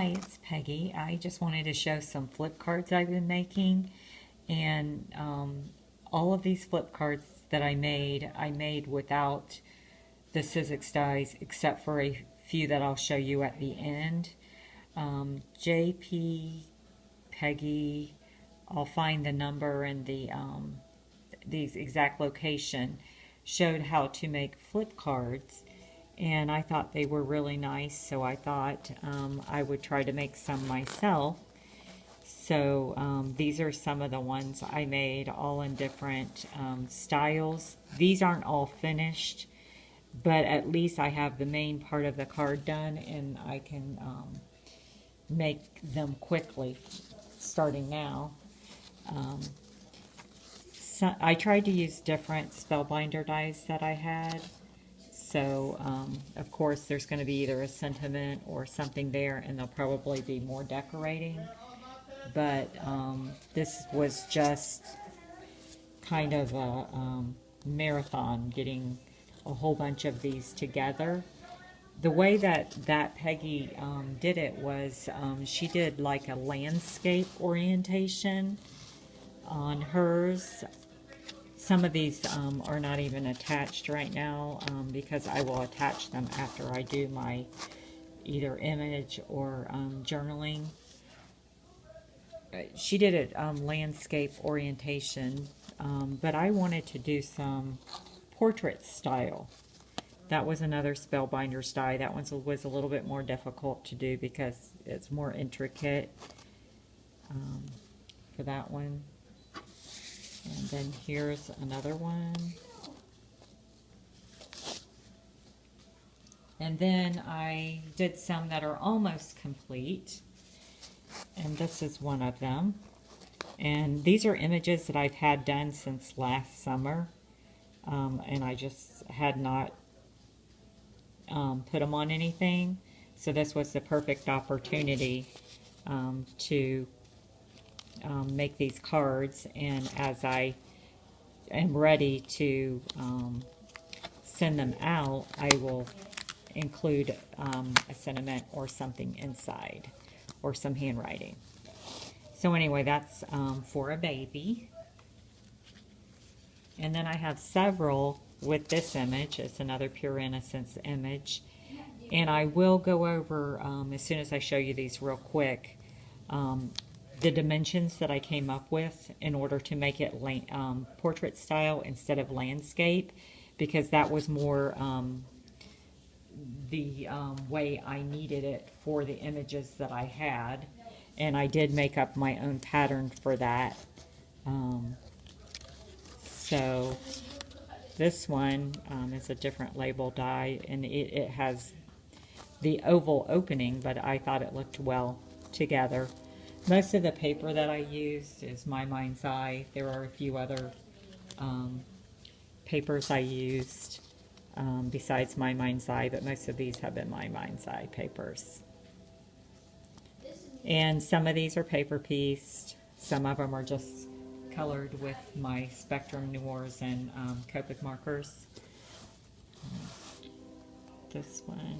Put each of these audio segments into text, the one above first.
Hi, it's Peggy. I just wanted to show some flip cards I've been making, and all of these flip cards that I made without the Sizzix dies, except for a few that I'll show you at the end. JP Peggy, I'll find the number and the exact location, showed how to make flip cards. And I thought they were really nice, so I thought I would try to make some myself. So these are some of the ones I made, all in different styles. These aren't all finished, but at least I have the main part of the card done, and I can make them quickly, starting now. So I tried to use different Spellbinder dies that I had. So, of course, there's going to be either a sentiment or something there, and there'll probably be more decorating. But this was just kind of a marathon, getting a whole bunch of these together. The way that Peggy did it was she did like a landscape orientation on hers. Some of these are not even attached right now because I will attach them after I do my either image or journaling. She did it landscape orientation, but I wanted to do some portrait style. That was another Spellbinder die. That one was a little bit more difficult to do because it's more intricate for that one. And then here's another one. And then I did some that are almost complete. And this is one of them. And these are images that I've had done since last summer. And I just had not put them on anything. So this was the perfect opportunity to make these cards, and as I am ready to send them out, I will include a sentiment or something inside, or some handwriting. So anyway, that's for a baby. And then I have several with this image. It's another Pure Innocence image, and I will go over as soon as I show you these real quick the dimensions that I came up with in order to make it portrait style instead of landscape, because that was more the way I needed it for the images that I had, and I did make up my own pattern for that. So this one is a different label die, and it has the oval opening, but I thought it looked well together. Most of the paper that I used is My Mind's Eye. There are a few other papers I used besides My Mind's Eye, but most of these have been My Mind's Eye papers. And some of these are paper pieced. Some of them are just colored with my Spectrum Noirs and Copic markers. This one.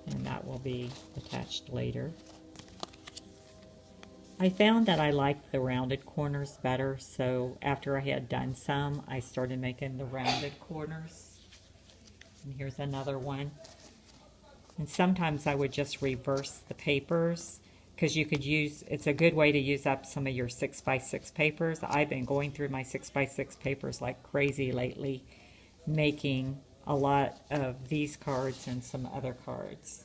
And that will be attached later. I found that I liked the rounded corners better, so after I had done some, I started making the rounded corners. And here's another one. And sometimes I would just reverse the papers, because you could use, it's a good way to use up some of your 6x6 papers. I've been going through my 6x6 papers like crazy lately, making a lot of these cards and some other cards.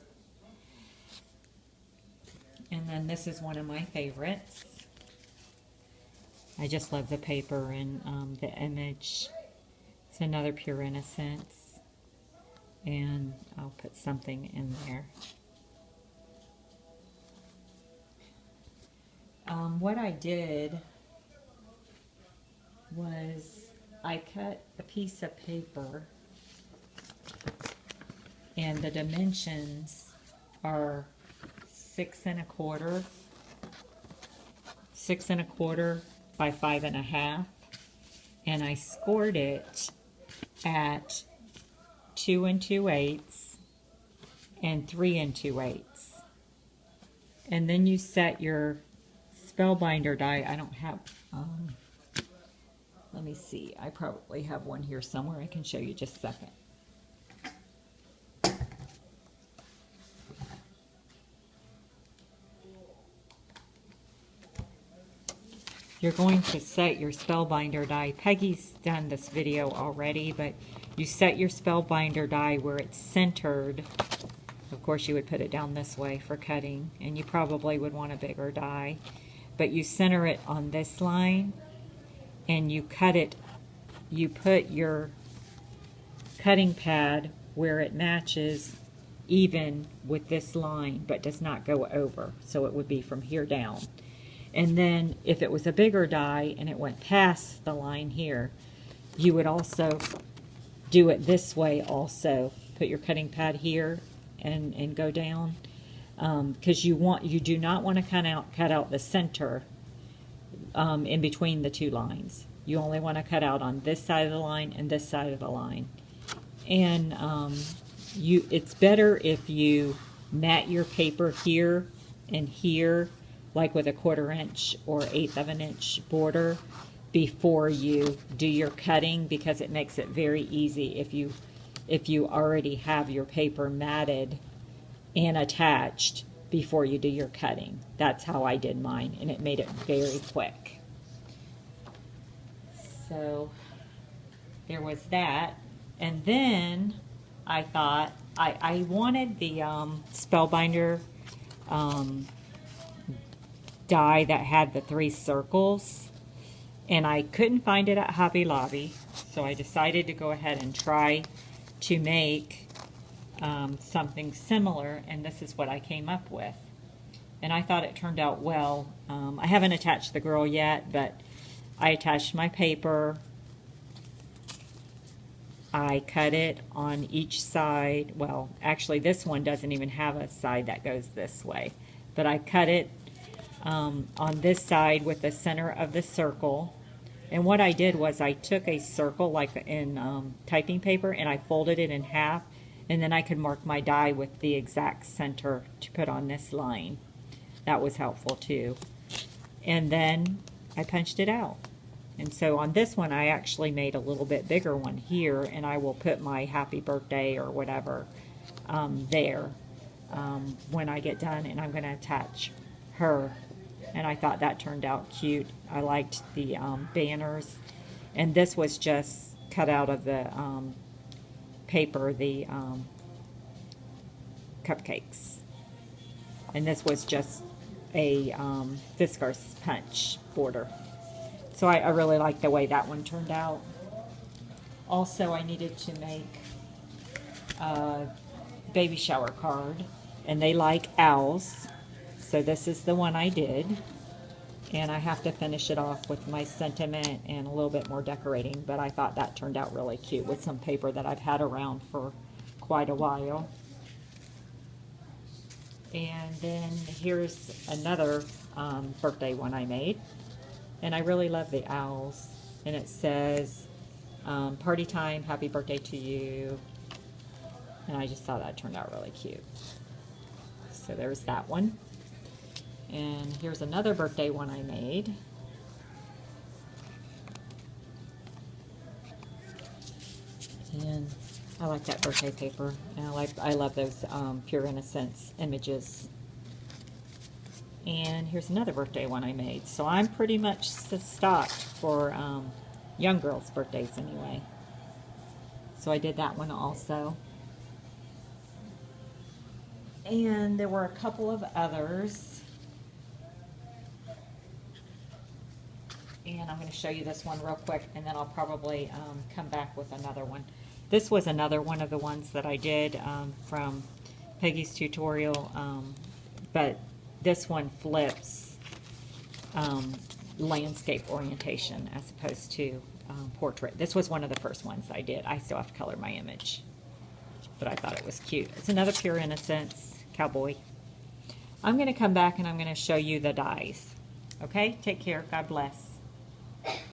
And then this is one of my favorites. I just love the paper and the image. It's another Pure Innocence, and I'll put something in there. What I did was I cut a piece of paper, and the dimensions are 6 1/4 by 5 1/2, and I scored it at 2 2/8 and 3 2/8. And then you set your Spellbinder die. I don't have, let me see, I probably have one here somewhere. I can show you just a second. You're going to set your Spellbinder die. Peggy's done this video already, but you set your Spellbinder die where it's centered. Of course, you would put it down this way for cutting, and you probably would want a bigger die. But you center it on this line, and you cut it. You put your cutting pad where it matches even with this line, but does not go over. So it would be from here down. And then if it was a bigger die and it went past the line here, you would also do it this way also. Put your cutting pad here and go down. Because you do not want to cut out the center in between the two lines. You only want to cut out on this side of the line and this side of the line. And it's better if you mat your paper here and here, like with a 1/4 inch or 1/8 of an inch border, before you do your cutting, because it makes it very easy if you already have your paper matted and attached before you do your cutting. That's how I did mine, and it made it very quick. So there was that. And then I thought I wanted the Spellbinder die that had the 3 circles, and I couldn't find it at Hobby Lobby, so I decided to go ahead and try to make something similar, and this is what I came up with. And I thought it turned out well. I haven't attached the girl yet, but I attached my paper. I cut it on each side. Well, actually this one doesn't even have a side that goes this way, but I cut it on this side with the center of the circle. And what I did was I took a circle like in typing paper, and I folded it in half, and then I could mark my die with the exact center to put on this line. That was helpful too. And then I punched it out. And so on this one I actually made a little bit bigger one here, and I will put my happy birthday or whatever there when I get done, and I'm going to attach her. And I thought that turned out cute. I liked the banners, and this was just cut out of the paper, the cupcakes, and this was just a Fiskars punch border. So I really like the way that one turned out. Also, I needed to make a baby shower card, and they like owls. So this is the one I did, and I have to finish it off with my sentiment and a little bit more decorating, but I thought that turned out really cute with some paper that I've had around for quite a while. And then here's another birthday one I made, and I really love the owls, and it says party time, happy birthday to you, and I just thought that turned out really cute. So there's that one. And here's another birthday one I made. And I like that birthday paper, and I love those Pure Innocence images. And here's another birthday one I made. So I'm pretty much stocked for young girls' birthdays anyway. So I did that one also. And there were a couple of others. And I'm going to show you this one real quick, and then I'll probably come back with another one. This was another one of the ones that I did from Peggy's tutorial, but this one flips landscape orientation as opposed to portrait. This was one of the first ones I did. I still have to color my image, but I thought it was cute. It's another Pure Innocence cowboy. I'm going to come back and I'm going to show you the dies. Okay, take care. God bless.